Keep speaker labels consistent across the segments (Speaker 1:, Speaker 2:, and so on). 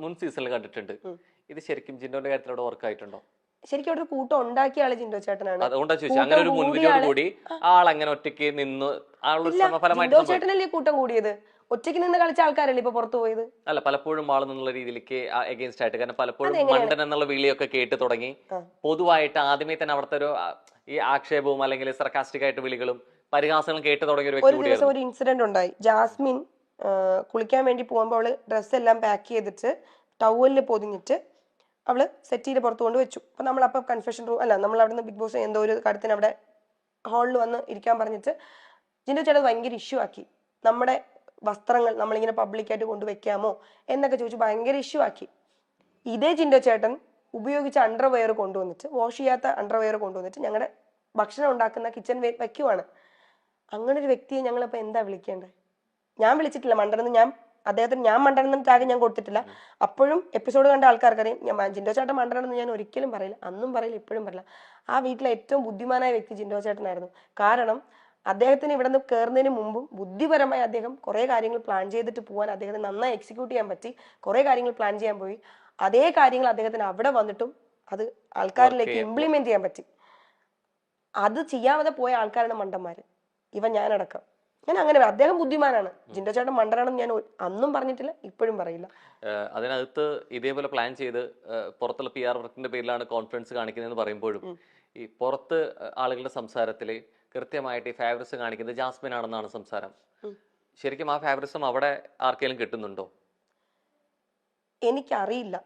Speaker 1: മുൻ സീസണിൽ കണ്ടിട്ടുണ്ട്. ഇത് ശരിക്കും ജിൻഡോന്റെ കാര്യത്തിലൂടെ വർക്ക് ആയിട്ടുണ്ടോ?
Speaker 2: ശരിക്കും അവിടെ ഒരു കൂട്ടം ഉണ്ടാക്കിയ ആള് ജിൻഡോ ചേട്ടനാണ്.
Speaker 1: അതുകൊണ്ടാ ചോദിച്ചു, അങ്ങനെ ഒരു മുൻവിധിയോട് കൂടി ആൾ അങ്ങനെ ഒറ്റയ്ക്ക് നിന്ന്
Speaker 2: ജിൻഡോ ചേട്ടനല്ലേ കൂട്ടം കൂടിയത്? ഒറ്റയ്ക്ക് നിന്ന് കളിച്ച ആൾക്കാരല്ലേ ഇപ്പൊ പുറത്തു പോയത്?
Speaker 1: അല്ല, പലപ്പോഴും ആൾ എന്നുള്ള രീതിയിലേക്ക് അഗേൻസ്റ്റ് ആയിട്ട്, കാരണം പലപ്പോഴും മണ്ടൻ എന്നുള്ള വിളിയൊക്കെ കേട്ട് തുടങ്ങി. പൊതുവായിട്ട് ആദ്യമേ തന്നെ അവിടുത്തെ ഒരു ഈ ആക്ഷേപവും അല്ലെങ്കിൽ സർക്കാസ്റ്റിക് ആയിട്ട് വിളികളും പരിഹാസങ്ങളും കേട്ട് തുടങ്ങിയ ഒരു വ്യക്തി.
Speaker 2: ഒരു ദിവസം ഒരു ഇൻസിഡന്റ് ഉണ്ടായി. ജാസ്മിൻ കുളിക്കാൻ വേണ്ടി പോകുമ്പോൾ അവള് ഡ്രസ്സ് എല്ലാം പാക്ക് ചെയ്തിട്ട് ടവലിൽ പൊതിഞ്ഞിട്ട് അവള് സെറ്റിയുടെ പുറത്ത് കൊണ്ട് വെച്ചു. അപ്പൊ നമ്മളപ്പോൾ കൺഫെഷൻ റൂം അല്ല, നമ്മൾ അവിടെ നിന്ന് ബിഗ് ബോസ് എന്തോ ഒരു കാര്യത്തിന് അവിടെ ഹാളിൽ വന്ന് ഇരിക്കാൻ പറഞ്ഞിട്ട് ജിൻഡോ ചേട്ടൻ ഭയങ്കര ഇഷ്യൂ ആക്കി. നമ്മുടെ വസ്ത്രങ്ങൾ നമ്മളിങ്ങനെ പബ്ലിക്കായിട്ട് കൊണ്ടുവയ്ക്കാമോ എന്നൊക്കെ ചോദിച്ചു ഭയങ്കര ഇഷ്യൂ ആക്കി. ഇതേ ജിൻഡോ ചേട്ടൻ ഉപയോഗിച്ച അണ്ടർവെയർ കൊണ്ടുവന്നിട്ട്, വാഷ് ചെയ്യാത്ത അണ്ടർവെയർ കൊണ്ടുവന്നിട്ട് ഞങ്ങളുടെ ഭക്ഷണം ഉണ്ടാക്കുന്ന കിച്ചൺ വയ്ക്കുവാണ്. അങ്ങനെ ഒരു വ്യക്തിയെ ഞങ്ങളിപ്പോൾ എന്താ വിളിക്കേണ്ടത്? ഞാൻ വിളിച്ചിട്ടില്ല മണ്ടനെന്ന്. ഞാൻ മണ്ടനെന്ന് ടാഗ് ഞാൻ കൊടുത്തിട്ടില്ല. അപ്പോഴും എപ്പിസോഡ് കണ്ട ആൾക്കാർക്കറിയാം ജിൻഡോ ചേട്ടൻ മണ്ടനെന്ന് ഞാൻ ഒരിക്കലും പറയില്ല, അന്നും പറയില്ല, ഇപ്പോഴും പറയില്ല. ആ വീട്ടിലെ ഏറ്റവും ബുദ്ധിമാനായ വ്യക്തി ജിൻഡോ ചേട്ടനായിരുന്നു. കാരണം അദ്ദേഹത്തിന് ഇവിടെ നിന്ന് കയറുന്നതിന് മുമ്പും ബുദ്ധിപരമായി അദ്ദേഹം കുറെ കാര്യങ്ങൾ പ്ലാൻ ചെയ്തിട്ട് പോകാൻ അദ്ദേഹത്തിന് നന്നായി എക്സിക്യൂട്ട് ചെയ്യാൻ പറ്റി. കുറെ കാര്യങ്ങൾ പ്ലാൻ ചെയ്യാൻ പോയി. അതേ കാര്യങ്ങൾ അദ്ദേഹത്തിന് അവിടെ വന്നിട്ടും അത് ആൾക്കാരിലേക്ക് ഇംപ്ലിമെന്റ് ചെയ്യാൻ പറ്റി. അത് ചെയ്യാതെ പോയ ആൾക്കാരാണ് മണ്ടന്മാര്, ഞാനടക്കം. ഞാൻ അങ്ങനെ, അദ്ദേഹം ബുദ്ധിമാനാണ്. ജിൻഡോ ചേട്ടൻ മണ്ടനാണെന്ന് ഞാൻ അന്നും പറഞ്ഞിട്ടില്ല, ഇപ്പോഴും പറയില്ല.
Speaker 1: അതിനകത്ത് ഇതേപോലെ പ്ലാൻ ചെയ്ത് പുറത്തുള്ള PR വർക്കിന്റെ പേരിലാണ് കോൺഫിഡൻസ് കാണിക്കുന്നതെന്ന് പറയുമ്പോഴും ഈ പുറത്ത് ആളുകളുടെ സംസാരത്തില് കൃത്യമായിട്ട് ഈ ഫേവറിസം കാണിക്കുന്നത് ജാസ്മിൻ ആണെന്നാണ് സംസാരം. ശരിക്കും ആ ഫേവറിസം അവിടെ ആർക്കെങ്കിലും കിട്ടുന്നുണ്ടോ?
Speaker 2: എനിക്കറിയില്ല.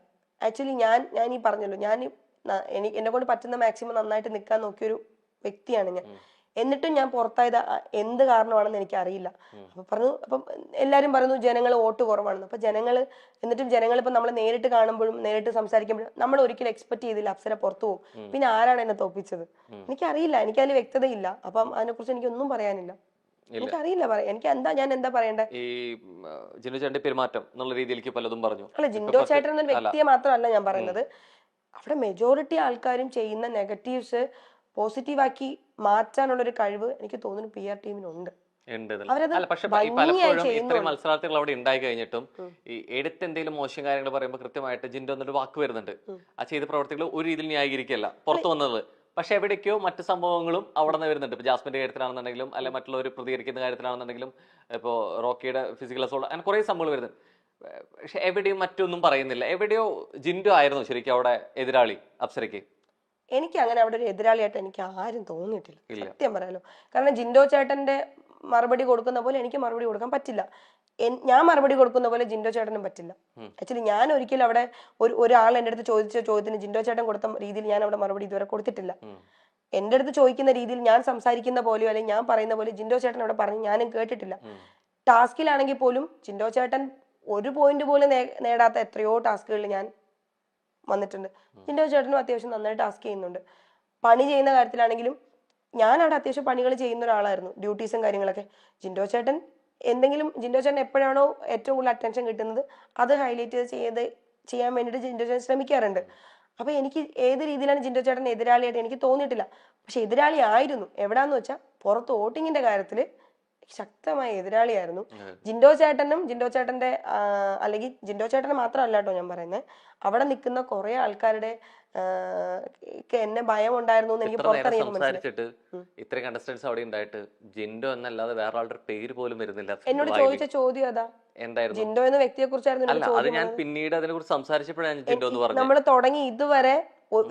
Speaker 2: ആക്ച്വലി ഞാൻ ഈ പറഞ്ഞല്ലോ, എന്നെ കൊണ്ട് പറ്റുന്ന മാക്സിമം നന്നായിട്ട് നിൽക്കാൻ നോക്കിയൊരു വ്യക്തിയാണ് ഞാൻ. എന്നിട്ടും ഞാൻ പുറത്തായത് എന്ത് കാരണമാണെന്ന് എനിക്ക് അറിയില്ല. അപ്പം എല്ലാരും പറയുന്നു ജനങ്ങൾ വോട്ട് കുറവാണെന്ന്. അപ്പൊ എന്നിട്ടും ജനങ്ങൾ ഇപ്പൊ നമ്മളെ നേരിട്ട് കാണുമ്പോഴും നേരിട്ട് സംസാരിക്കുമ്പോഴും നമ്മൾ ഒരിക്കലും എക്സ്പെക്ട് ചെയ്തില്ല അപ്സര പുറത്തു പോകും. പിന്നെ ആരാണ് എന്നെ തോപ്പിച്ചത്? എനിക്കറിയില്ല, എനിക്കതിൽ വ്യക്തതയില്ല. അപ്പം അതിനെക്കുറിച്ച് എനിക്കൊന്നും പറയാനില്ല. എനിക്കറിയില്ല, ഞാൻ എന്താ പറയണ്ടേ?
Speaker 1: ഈ ജിൻഡോ ചേട്ടന്റെ പെരുമാറ്റം എന്നുള്ള രീതിയിലേക്ക് പലതും പറഞ്ഞു.
Speaker 2: അല്ല, ജിൻഡോ ചേട്ടൻ എന്നൊരു വ്യക്തിയെ മാത്രമല്ല ഞാൻ പറയുന്നത്. അവിടെ മെജോറിറ്റി ആൾക്കാരും ചെയ്യുന്ന നെഗറ്റീവ്സ് പോസിറ്റീവാക്കി മാറ്റാനുള്ള ഒരു കഴിവ് എനിക്ക് തോന്നുന്നു PR ടീമിനുണ്ട്.
Speaker 1: പലപ്പോഴും ഇത്രയും മത്സരാർത്ഥികൾ അവിടെ ഉണ്ടായി കഴിഞ്ഞിട്ടും ഈ എടുത്ത് എന്തെങ്കിലും മോശം കാര്യങ്ങൾ പറയുമ്പോൾ കൃത്യമായിട്ട് ജിൻഡോ എന്നൊരു വാക്ക് വരുന്നുണ്ട്. ആ ചെയ്ത പ്രവർത്തികൾ ഒരു രീതിയിൽ ന്യായീകരിക്കല്ല പുറത്തു വന്നത്. പക്ഷെ എവിടേക്കോ മറ്റു സംഭവങ്ങളും അവിടെ നിന്ന് വരുന്നുണ്ട്. ഇപ്പൊ ജാസ്മിന്റെ കാര്യത്തിലാണെന്നുണ്ടെങ്കിലും അല്ലെ മറ്റുള്ളവർ പ്രതികരിക്കുന്ന കാര്യത്തിലാണെന്നുണ്ടെങ്കിലും ഇപ്പോ റോക്കിയുടെ ഫിസിക്കൽ അസോൾട്ട്, അങ്ങനെ കുറെ സംഭവങ്ങൾ വരുന്നുണ്ട്. പക്ഷെ എവിടെയും മറ്റൊന്നും പറയുന്നില്ല. എവിടെയോ ജിൻഡോ ആയിരുന്നു ശരിക്കും അവിടെ എതിരാളി അപ്സരയ്ക്ക്.
Speaker 2: എനിക്ക് അങ്ങനെ അവിടെ ഒരു എതിരാളിയായിട്ട് എനിക്ക് ആരും തോന്നിയിട്ടില്ല, സത്യം പറയാലോ. കാരണം ജിൻഡോ ചേട്ടന്റെ മറുപടി കൊടുക്കുന്ന പോലെ എനിക്ക് മറുപടി കൊടുക്കാൻ പറ്റില്ല. ഞാൻ മറുപടി കൊടുക്കുന്ന പോലെ ജിൻഡോ ചേട്ടനും പറ്റില്ല. ആക്ച്വലി ഞാൻ ഒരിക്കലും അവിടെ ഒരാൾ എൻ്റെ അടുത്ത് ചോദിച്ച ചോദ്യത്തിന് ജിൻഡോ ചേട്ടൻ കൊടുത്ത രീതിയിൽ ഞാൻ അവിടെ മറുപടി ഇതുവരെ കൊടുത്തിട്ടില്ല. എൻ്റെ അടുത്ത് ചോദിക്കുന്ന രീതിയിൽ ഞാൻ സംസാരിക്കുന്ന പോലെയോ അല്ലെങ്കിൽ ഞാൻ പറയുന്ന പോലെ ജിൻഡോ ചേട്ടൻ അവിടെ പറഞ്ഞ് ഞാനും കേട്ടിട്ടില്ല. ടാസ്കിലാണെങ്കിൽ പോലും ജിൻഡോ ചേട്ടൻ ഒരു പോയിന്റ് പോലും നേടാത്ത എത്രയോ ടാസ്കുകളിൽ ഞാൻ വന്നിട്ടുണ്ട്. ജിൻഡോ ചേട്ടനും അത്യാവശ്യം നന്നായി ടാസ്ക് ചെയ്യുന്നുണ്ട്. പണി ചെയ്യുന്ന കാര്യത്തിലാണെങ്കിലും ഞാൻ അവിടെ അത്യാവശ്യം പണികൾ ചെയ്യുന്ന ഒരാളായിരുന്നു, ഡ്യൂട്ടീസും കാര്യങ്ങളൊക്കെ. ജിൻഡോ ചേട്ടൻ എപ്പോഴാണോ ഏറ്റവും കൂടുതൽ അറ്റൻഷൻ കിട്ടുന്നത് അത് ഹൈലൈറ്റ് ചെയ്യാൻ വേണ്ടിയിട്ട് ജിൻഡോ ചേട്ടൻ ശ്രമിക്കാറുണ്ട്. അപ്പൊ എനിക്ക് ഏത് രീതിയിലാണ് ജിൻഡോ ചേട്ടൻ എതിരാളിയായിട്ട് എനിക്ക് തോന്നിയിട്ടില്ല. പക്ഷെ എതിരാളി ആയിരുന്നു. എവിടാന്ന് വെച്ചാൽ പുറത്ത് വോട്ടിങ്ങിന്റെ കാര്യത്തില് ശക്തമായ എതിരാളിയായിരുന്നു. ജിൻഡോ ചേട്ടന്റെ അല്ലെങ്കിൽ ജിൻഡോ ചേട്ടനെ മാത്രമല്ല കേട്ടോ ഞാൻ പറയുന്നത്, അവിടെ നിൽക്കുന്ന കുറെ ആൾക്കാരുടെ എന്നെ ഭയം ഉണ്ടായിരുന്നു എന്ന് എനിക്ക് പുറത്തറിയാൻ
Speaker 1: സംസാരിച്ചിട്ട് ഇത്രയും കണ്ടസ്റ്റൻസ് അവിടെ ഉണ്ടായിട്ട് ജിൻഡോ എന്നല്ലാതെ വേറെ ആളുടെ പേര് പോലും വരുന്നില്ല.
Speaker 2: എന്നോട് ചോദിച്ച ചോദ്യം അതാ,
Speaker 1: എന്തായിരുന്നു
Speaker 2: ജിൻഡോ എന്ന വ്യക്തിയെ കുറിച്ചായിരുന്നു.
Speaker 1: അത് ഞാൻ പിന്നീട് അതിനെ കുറിച്ച് സംസാരിച്ചപ്പോഴാണ് ജിൻഡോ എന്ന് പറഞ്ഞത്.
Speaker 2: നമ്മൾ തുടങ്ങി ഇതുവരെ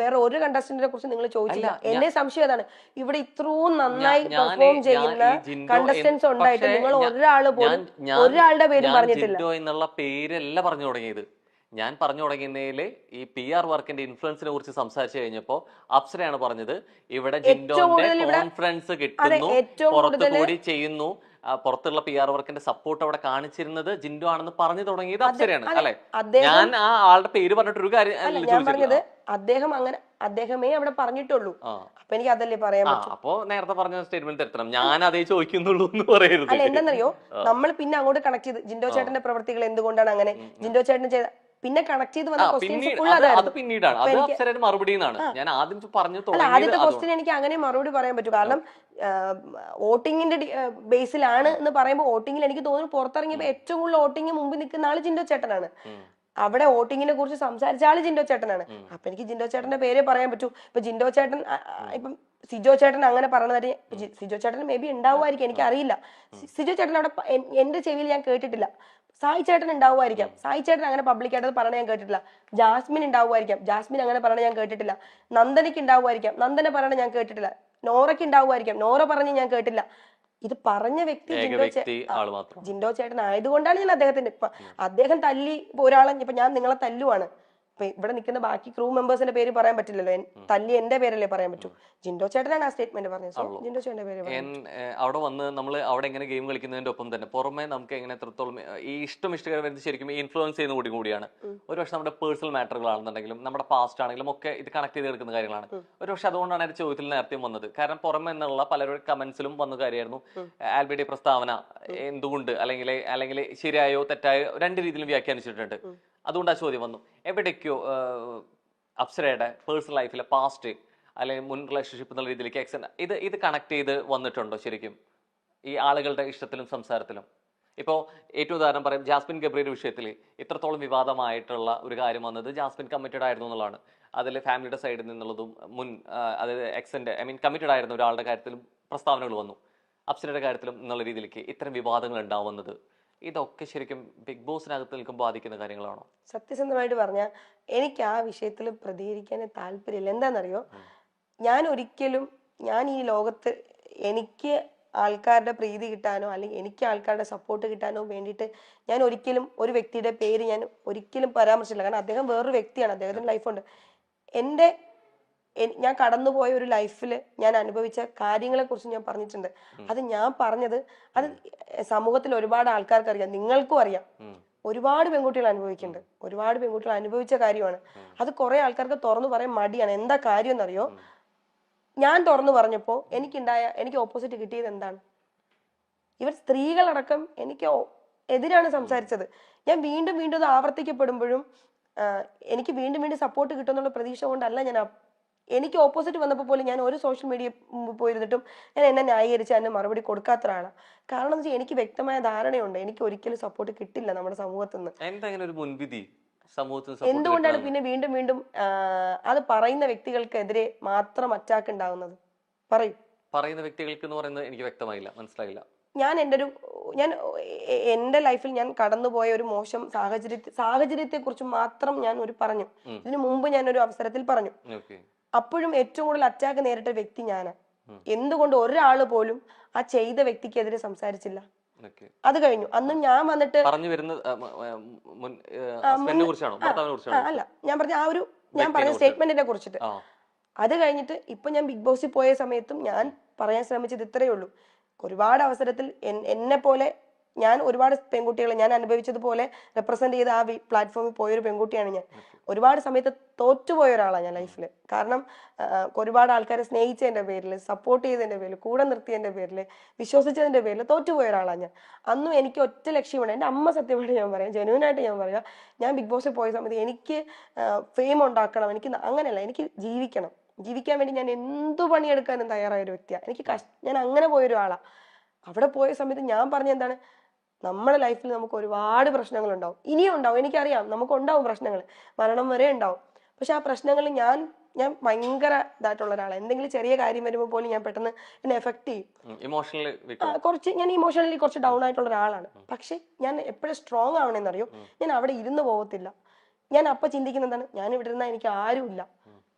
Speaker 2: വേറെ ഒരു കണ്ടസ്റ്റന്റിനെ കുറിച്ച് നിങ്ങൾ ചോദിച്ചില്ല. എന്നെ സംശയം അതാണ്, ഇവിടെ ഇത്രയും നന്നായി പെർഫോം ചെയ്യുന്ന കണ്ടസ്റ്റൻസ് ഉണ്ടായിട്ട് നിങ്ങൾ ഒരാളുടെ പേര് പറഞ്ഞിട്ടില്ല.
Speaker 1: ജിൻഡോ എന്നുള്ള പേരല്ല പറഞ്ഞു തുടങ്ങിയത്. ഞാൻ പറഞ്ഞു തുടങ്ങുന്നതിൽ ഈ PR വർക്കിന്റെ ഇൻഫ്ലുവൻസിനെ കുറിച്ച് സംസാരിച്ചു കഴിഞ്ഞപ്പോ അപ്സരയാണ് പറഞ്ഞത് ഇവിടെ ജിൻഡോന്റെ കോൺഫിഡൻസ് കിട്ടുന്നു, പുറത്തു കൂടി ചെയ്യുന്നു, പുറത്തുള്ള PR വർക്കിന്റെ സപ്പോർട്ട് അവിടെ കാണിച്ചിരുന്നത് ജിൻഡോ ആണെന്ന് പറഞ്ഞു തുടങ്ങിയത് അപ്സരയാണ് അല്ലെ? ഞാൻ ആ ആളുടെ പേര് പറഞ്ഞിട്ട് ഒരു കാര്യം
Speaker 2: ഞാൻ പറഞ്ഞത് അദ്ദേഹമേ അവിടെ പറഞ്ഞിട്ടുള്ളൂ. അപ്പൊ എനിക്ക് അതല്ലേ പറയാൻ പറ്റും.
Speaker 1: അപ്പൊ നേരത്തെ പറഞ്ഞ സ്റ്റേറ്റ്മെന്റ് എത്തണം, ഞാൻ അതേ ചോദിക്കുന്നുള്ളൂ എന്ന് പറയരുത്.
Speaker 2: അല്ല, എന്താണെന്നറിയോ, നമ്മൾ പിന്നെ അങ്ങോട്ട് കണക്ട് ചെയ്ത് ജിൻഡോ ചേട്ടന്റെ പ്രവർത്തികൾ എന്തുകൊണ്ടാണ് അങ്ങനെ, ജിൻഡോ ചേട്ടൻ ചെയ്ത പിന്നെ കണക്ട് ചെയ്ത് വന്ന
Speaker 1: അത് പിന്നീടാണ്, അത് അപ്സരയുടെ മറുപടി എന്നാണ് ഞാൻ ആദ്യം പറഞ്ഞു.
Speaker 2: ആദ്യത്തെ ക്വസ്റ്റ്യൻ എനിക്ക് അങ്ങനെ മറുപടി പറയാൻ പറ്റും. കാരണം വോട്ടിങ്ങിന്റെ ബേസിലാണ് എന്ന് പറയുമ്പോൾ വോട്ടിങ്ങിൽ എനിക്ക് തോന്നുന്നു പുറത്തിറങ്ങിയപ്പോ ഏറ്റവും കൂടുതൽ വോട്ടിംഗ് മുമ്പിൽ നിൽക്കുന്ന ആള് ജിൻഡോ ചേട്ടനാണ്. അവിടെ വോട്ടിങ്ങിനെ കുറിച്ച് സംസാരിച്ച ആള് ജിൻഡോ ചേട്ടനാണ്. അപ്പൊ എനിക്ക് ജിൻഡോ ചേട്ടന്റെ പേരെ പറയാൻ പറ്റൂ. ഇപ്പൊ ജിൻഡോ ചേട്ടൻ ഇപ്പം സിജോ ചേട്ടൻ അങ്ങനെ പറഞ്ഞത് സിജോ ചേട്ടൻ മേ ബി ഉണ്ടാവുമായിരിക്കും, എനിക്ക് അറിയില്ല. സിജോ ചേട്ടൻ അവിടെ എന്റെ ചെവിയിൽ ഞാൻ കേട്ടിട്ടില്ല. സായി ചേട്ടൻ ഉണ്ടാവുമായിരിക്കാം, സായി ചേട്ടൻ അങ്ങനെ പബ്ലിക്കായിട്ട് പറഞ്ഞ ഞാൻ കേട്ടിട്ടില്ല. ജാസ്മിൻ ഉണ്ടാവുമായിരിക്കാം, ജാസ്മിൻ അങ്ങനെ പറഞ്ഞ ഞാൻ കേട്ടിട്ടില്ല. നന്ദനയ്ക്ക് ഉണ്ടാവുമായിരിക്കാം, നന്ദന പറയണ ഞാൻ കേട്ടിട്ടില്ല. നോറയ്ക്ക് ഉണ്ടാവുമായിരിക്കാം, നോറ പറഞ്ഞ് ഞാൻ കേട്ടില്ല. ഇത് പറഞ്ഞ വ്യക്തി ജിൻഡോ ചേട്ടൻ ആയതുകൊണ്ടാണ് ഞാൻ അദ്ദേഹത്തിന്റെ ഇപ്പൊ അദ്ദേഹം തല്ലി ഒരാളെ ഇപ്പൊ ഞാൻ നിങ്ങളെ തല്ലുവാണ്, ഇപ്പൊ ഇവിടെ നിൽക്കുന്ന ബാക്കി ക്രൂ മെമ്പേഴ്സിന്റെ പേര് പറയാൻ പറ്റില്ലല്ലോ, തല്ലി എന്റെ പേരല്ലേ പറയാൻ പറ്റൂ. ജിൻഡോ ചേട്ടനാണ് ആ സ്റ്റേറ്റ്മെന്റ് പറഞ്ഞത്. സോ ജിൻഡോ ചേട്ടന്റെ പേര്
Speaker 1: അവിടെ വന്ന് നമ്മൾ അവിടെ എങ്ങനെ ഗെയിം കളിക്കുന്നതിന്റെ ഒപ്പം തന്നെ പുറമെ നമുക്ക് എങ്ങനെ എത്രത്തോളം ഈ ഇഷ്ടകരം വരുന്നത് ശരിക്കും ഇൻഫ്ലുവൻസ് ചെയ്യുന്ന കൂടിയാണ്. ഒരുപക്ഷെ നമ്മുടെ പേഴ്സണൽ മാറ്ററുകളാണെന്നുണ്ടെങ്കിലും നമ്മുടെ പാസ്റ്റ് ആണെങ്കിലും ഒക്കെ ഇത് കണക്ട് ചെയ്ത് എടുക്കുന്ന കാര്യങ്ങളാണ്. ഒരുപക്ഷെ അതുകൊണ്ടാണ് എന്റെ ചോദ്യത്തിൽ നേരത്തെ വന്നത്. കാരണം പുറമെ എന്നുള്ള പലരുടെ കമന്റ്സിലും വന്ന കാര്യമായിരുന്നു ആൽബിയുടെ പ്രസ്താവന എന്തുകൊണ്ട് അല്ലെങ്കിൽ ശരിയായോ തെറ്റായോ രണ്ട് രീതിയിലും വ്യാഖ്യാനിച്ചിട്ടുണ്ട്. അതുകൊണ്ട് ആ ചോദ്യം വന്നു. എവിടേക്കോ അപ്സരയുടെ പേഴ്സണൽ ലൈഫിലെ പാസ്റ്റ് അല്ലെങ്കിൽ മുൻ റിലേഷൻഷിപ്പ് എന്നുള്ള രീതിയിലേക്ക് ഇത് കണക്ട് ചെയ്ത് വന്നിട്ടുണ്ടോ ശരിക്കും ഈ ആളുകളുടെ ഇഷ്ടത്തിലും സംസാരത്തിലും? ഇപ്പോൾ ഏറ്റവും ഉദാഹരണം പറയും, ജാസ്മിൻ ഗബ്രിയുടെ വിഷയത്തിൽ ഇത്രത്തോളം വിവാദമായിട്ടുള്ള ഒരു കാര്യം വന്നത് ജാസ്മിൻ കമ്മിറ്റഡ് ആയിരുന്നു എന്നുള്ളതാണ്. അതിൽ ഫാമിലിയുടെ സൈഡിൽ നിന്നുള്ളതും മുൻ അതായത് എക്സിന്റെ കമ്മിറ്റഡ് ആയിരുന്ന ഒരാളുടെ കാര്യത്തിലും പ്രസ്താവനകൾ വന്നു. അപ്സരയുടെ കാര്യത്തിലും എന്നുള്ള രീതിയിലേക്ക് ഇത്തരം വിവാദങ്ങൾ ഉണ്ടാവുന്നത് ഇതൊക്കെ ശരിക്കും ബിഗ് ബോസിനകത്ത് നിൽക്കുമ്പോൾ ബാധിക്കുന്ന കാര്യങ്ങളാണോ?
Speaker 2: സത്യസന്ധമായിട്ട് പറഞ്ഞാൽ എനിക്ക് ആ വിഷയത്തിൽ പ്രതികരിക്കാൻ താല്പര്യമില്ല. എന്താണെന്നറിയോ, ഞാൻ ഈ ലോകത്ത് എനിക്ക് ആൾക്കാരുടെ പ്രീതി കിട്ടാനോ അല്ലെങ്കിൽ എനിക്ക് ആൾക്കാരുടെ സപ്പോർട്ട് കിട്ടാനോ വേണ്ടിയിട്ട് ഞാൻ ഒരിക്കലും ഒരു വ്യക്തിയുടെ പേര് ഞാൻ ഒരിക്കലും പരാമർശിച്ചില്ല. കാരണം അദ്ദേഹം വേറൊരു വ്യക്തിയാണ്, അദ്ദേഹത്തിന് ലൈഫുണ്ട്. ഞാൻ കടന്നുപോയ ഒരു ലൈഫിൽ ഞാൻ അനുഭവിച്ച കാര്യങ്ങളെ കുറിച്ച് ഞാൻ പറഞ്ഞിട്ടുണ്ട്. അത് ഞാൻ പറഞ്ഞത് അത് സമൂഹത്തിൽ ഒരുപാട് ആൾക്കാർക്ക് അറിയാം, നിങ്ങൾക്കും അറിയാം. ഒരുപാട് പെൺകുട്ടികൾ അനുഭവിക്കുന്നുണ്ട്, ഒരുപാട് പെൺകുട്ടികൾ അനുഭവിച്ച കാര്യമാണ്. അത് കുറെ ആൾക്കാർക്ക് തുറന്നു പറയാൻ മടിയാണ്. എന്താ കാര്യം എന്നറിയോ, ഞാൻ തുറന്നു പറഞ്ഞപ്പോ എനിക്ക് ഓപ്പോസിറ്റ് കിട്ടിയത് എന്താണ്? ഇവർ സ്ത്രീകളടക്കം എനിക്ക് എതിരാണ് സംസാരിച്ചത്. ഞാൻ വീണ്ടും വീണ്ടും ഇത് ആവർത്തിക്കപ്പെടുമ്പോഴും എനിക്ക് വീണ്ടും വീണ്ടും സപ്പോർട്ട് കിട്ടുമെന്നുള്ള പ്രതീക്ഷ കൊണ്ടല്ല ഞാൻ എനിക്ക് ഓപ്പോസിറ്റ് വന്നപ്പോൾ പോലും ഞാൻ ഒരു സോഷ്യൽ മീഡിയ പോയിരുന്നിട്ടും ഞാൻ എന്നെ ന്യായീകരിച്ച് എന്നെ മറുപടി കൊടുക്കാത്ത ഒരാളാണ്. കാരണം എന്ന് വെച്ചാൽ എനിക്ക് വ്യക്തമായ ധാരണയുണ്ട് എനിക്ക് ഒരിക്കലും സപ്പോർട്ട് കിട്ടില്ല നമ്മുടെ സമൂഹത്തിൽ നിന്ന്. എന്തുകൊണ്ടാണ് പിന്നെ വീണ്ടും വീണ്ടും അത് പറയുന്ന വ്യക്തികൾക്കെതിരെ മാത്രം അറ്റാക്ക് ഉണ്ടാകുന്നത്?
Speaker 1: പറയുന്ന വ്യക്തികൾക്ക് എന്ന് പറയുന്നത് എനിക്ക് വ്യക്തമായില്ല, മനസ്സിലായില്ല.
Speaker 2: ഞാൻ എന്റെ ലൈഫിൽ ഞാൻ കടന്നുപോയ ഒരു മോശം സാഹചര്യത്തെ കുറിച്ച് മാത്രം ഞാൻ പറഞ്ഞു. ഇതിനു മുമ്പ് ഞാൻ ഒരു അവസരത്തിൽ പറഞ്ഞു. അപ്പോഴും ഏറ്റവും കൂടുതൽ അറ്റാക്ക് നേരിട്ട വ്യക്തി ഞാനാണ്. എന്തുകൊണ്ട് ഒരാള് പോലും ആ ചെയ്ത വ്യക്തിക്കെതിരെ സംസാരിച്ചില്ല? അത് കഴിഞ്ഞു. അന്ന് ഞാൻ വന്നിട്ട് അല്ല, ഞാൻ പറഞ്ഞ സ്റ്റേറ്റ്മെന്റിനെ കുറിച്ചിട്ട്. അത് കഴിഞ്ഞിട്ട് ഇപ്പൊ ഞാൻ ബിഗ് ബോസിൽ പോയ സമയത്തും ഞാൻ പറയാൻ ശ്രമിച്ചത് ഇത്രയേ ഉള്ളൂ. ഒരുപാട് അവസരത്തിൽ എന്നെ പോലെ ഞാൻ ഒരുപാട് പെൺകുട്ടികളെ ഞാൻ അനുഭവിച്ചതുപോലെ റെപ്രസെന്റ് ചെയ്ത് ആ പ്ലാറ്റ്ഫോമിൽ പോയൊരു പെൺകുട്ടിയാണ് ഞാൻ. ഒരുപാട് സമയത്ത് തോറ്റുപോയ ഒരാളാണ് ഞാൻ ലൈഫിൽ. കാരണം ഒരുപാട് ആൾക്കാരെ സ്നേഹിച്ചതിന്റെ പേരിൽ, സപ്പോർട്ട് ചെയ്തതിന്റെ പേരിൽ, കൂടെ നിർത്തിയതിന്റെ പേരിൽ, വിശ്വസിച്ചതിന്റെ പേരിൽ തോറ്റുപോയ ഒരാളാണ് ഞാൻ. അന്നും എനിക്ക് ഒറ്റ ലക്ഷ്യമാണ്. എൻ്റെ അമ്മ സത്യമായിട്ട് ഞാൻ പറയാം, ജെന്യൂനായിട്ട് ഞാൻ പറയാം, ഞാൻ ബിഗ് ബോസിൽ പോയ സമയത്ത് എനിക്ക് ഫെയിം ഉണ്ടാക്കണം, എനിക്ക് അങ്ങനെയല്ല, എനിക്ക് ജീവിക്കാൻ വേണ്ടി ഞാൻ എന്തു പണിയെടുക്കാനും തയ്യാറായ ഒരു വ്യക്തിയാണ്. ഞാൻ അങ്ങനെ പോയൊരു ആളാണ്. അവിടെ പോയ സമയത്ത് ഞാൻ പറഞ്ഞ എന്താണ്, നമ്മുടെ ലൈഫിൽ നമുക്ക് ഒരുപാട് പ്രശ്നങ്ങൾ ഉണ്ടാവും, ഇനിയും ഉണ്ടാവും, എനിക്കറിയാം നമുക്ക് ഉണ്ടാവും പ്രശ്നങ്ങൾ, മരണം വരെ ഉണ്ടാവും. പക്ഷെ ആ പ്രശ്നങ്ങൾ ഞാൻ ഭയങ്കര ഇതായിട്ടുള്ള ഒരാളാണ്. എന്തെങ്കിലും ചെറിയ കാര്യം വരുമ്പോൾ പോലും ഞാൻ പെട്ടെന്ന് എന്നെ എഫക്ട് ചെയ്യും. ഞാൻ ഇമോഷണലി കുറച്ച് ഡൗൺ ആയിട്ടുള്ള ഒരാളാണ്. പക്ഷെ ഞാൻ എപ്പോഴും സ്ട്രോങ് ആവണമെന്നറിയോ, ഞാൻ അവിടെ ഇരുന്ന് പോകത്തില്ല. ഞാൻ അപ്പൊ ചിന്തിക്കുന്ന എന്താണ്, ഞാൻ ഇവിടെ ഇരുന്നാൽ എനിക്ക് ആരുമില്ല,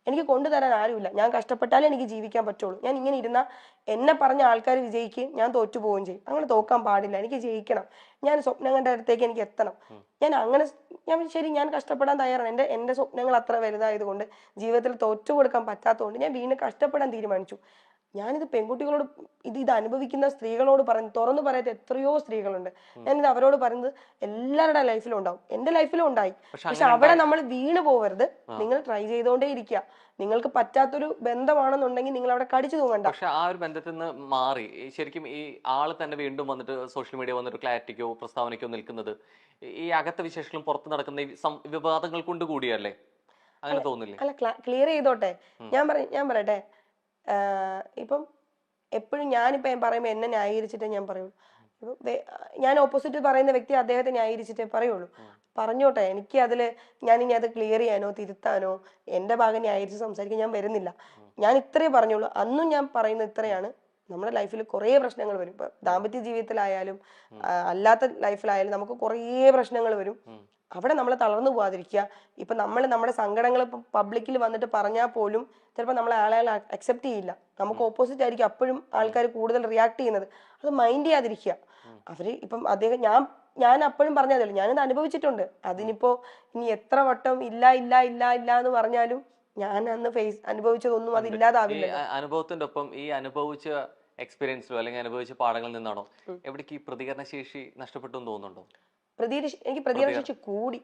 Speaker 2: എനിക്ക് കൊണ്ടുതരാൻ ആരുമില്ല, ഞാൻ കഷ്ടപ്പെട്ടാലേ എനിക്ക് ജീവിക്കാൻ പറ്റുള്ളൂ. ഞാൻ ഇങ്ങനെ ഇരുന്ന എന്നെ പറഞ്ഞ ആൾക്കാർ വിജയിക്കുകയും ഞാൻ തോറ്റു പോവുകയും ചെയ്യും. അങ്ങനെ തോക്കാൻ പാടില്ല, എനിക്ക് ജയിക്കണം, ഞാൻ സ്വപ്നം കണ്ട അടുത്തേക്ക് എനിക്ക് എത്തണം. ഞാൻ കഷ്ടപ്പെടാൻ തയ്യാറാണ്. എന്റെ സ്വപ്നങ്ങൾ അത്ര വലുതായത് കൊണ്ട്, ജീവിതത്തിൽ തോറ്റു കൊടുക്കാൻ പറ്റാത്തതുകൊണ്ട് ഞാൻ വീണ്ടും കഷ്ടപ്പെടാൻ തീരുമാനിച്ചു. ഞാനിത് പെൺകുട്ടികളോട് ഇത് അനുഭവിക്കുന്ന സ്ത്രീകളോട് തുറന്നു പറയാത്ത എത്രയോ സ്ത്രീകളുണ്ട്. ഞാനിത് അവരോട് പറയുന്നത് എല്ലാവരുടെ ലൈഫിലും ഉണ്ടാവും, എന്റെ ലൈഫിലും ഉണ്ടായി. പക്ഷെ അവിടെ നമ്മൾ വീണ് പോവരുത്. നിങ്ങൾ ട്രൈ ചെയ്തോണ്ടേ ഇരിക്കുക. നിങ്ങൾക്ക് പറ്റാത്തൊരു ബന്ധമാണെന്നുണ്ടെങ്കിൽ നിങ്ങൾ അവിടെ കടിച്ചു തൂങ്ങണ്ട.
Speaker 1: പക്ഷെ ആ ഒരു ബന്ധത്തിൽ നിന്ന് മാറി ശരിക്കും ഈ ആള് തന്നെ വീണ്ടും വന്നിട്ട് സോഷ്യൽ മീഡിയ വന്നിട്ട് ക്ലാരിറ്റിക്കോ പ്രസ്താവനയ്ക്കോ നിൽക്കുന്നത് ഈ അകത്ത വിശേഷങ്ങളും പുറത്ത് നടക്കുന്ന ഈ വിവാദങ്ങൾ കൊണ്ട് കൂടിയല്ലേ? അങ്ങനെ തോന്നില്ലേ?
Speaker 2: അല്ല, ക്ലിയർ ചെയ്തോട്ടെ. ഞാൻ പറയട്ടെ, ഇപ്പം എപ്പോഴും ഞാനിപ്പോ പറയുമ്പോ എന്നെ ന്യായീകരിച്ചിട്ടേ ഞാൻ പറയുള്ളൂ. ഞാൻ ഓപ്പോസിറ്റ് പറയുന്ന വ്യക്തി അദ്ദേഹത്തെ ന്യായീകരിച്ചിട്ടേ പറയുള്ളൂ. പറഞ്ഞോട്ടെ, എനിക്ക് അതിൽ ഞാനിനി അത് ക്ലിയർ ചെയ്യാനോ തിരുത്താനോ എൻ്റെ ഭാഗം ന്യായീകരിച്ച് സംസാരിക്കാൻ ഞാൻ വരുന്നില്ല. ഞാൻ ഇത്രേ പറഞ്ഞുള്ളൂ. അന്നും ഞാൻ പറയുന്നത് ഇത്രയാണ്, നമ്മുടെ ലൈഫിൽ കുറേ പ്രശ്നങ്ങൾ വരും. ഇപ്പൊ ദാമ്പത്യ ജീവിതത്തിലായാലും അല്ലാത്ത ലൈഫിലായാലും നമുക്ക് കുറേ പ്രശ്നങ്ങൾ വരും. അവിടെ നമ്മൾ തളർന്നു പോകാതിരിക്കുക. ഇപ്പൊ നമ്മൾ നമ്മുടെ സങ്കടങ്ങൾ ഇപ്പൊ പബ്ലിക്കിൽ വന്നിട്ട് പറഞ്ഞാൽ പോലും ചിലപ്പോൾ നമ്മളെ ആളെ അക്സെപ്റ്റ് ചെയ്യില്ല. നമുക്ക് ഓപ്പോസിറ്റ് ആയിരിക്കും അപ്പോഴും ആൾക്കാർ കൂടുതൽ റിയാക്ട് ചെയ്യുന്നത്. അത് മൈൻഡ് ചെയ്യാതിരിക്കുക. അവര് ഇപ്പം അദ്ദേഹം ഞാൻ അപ്പോഴും പറഞ്ഞതല്ലോ, ഞാനിത് അനുഭവിച്ചിട്ടുണ്ട്. അതിനിപ്പോ ഇനി എത്ര വട്ടം ഇല്ല ഇല്ല ഇല്ല ഇല്ല എന്ന് പറഞ്ഞാലും ഞാൻ അന്ന് അനുഭവിച്ചതൊന്നും അത് ഇല്ലാതാവില്ല.
Speaker 1: അനുഭവത്തിന്റെ ഒപ്പം ഈ അനുഭവിച്ച എക്സ്പീരിയൻസിലോ അല്ലെങ്കിൽ അനുഭവിച്ച പാഠങ്ങളിൽ നിന്നാണോ എവിടേക്ക് ഈ പ്രതികരണ ശേഷി നഷ്ടപ്പെട്ടു എന്ന് തോന്നുന്നുണ്ടോ?
Speaker 2: എനിക്ക് പ്രതികരണ ശേഷി കൂടി.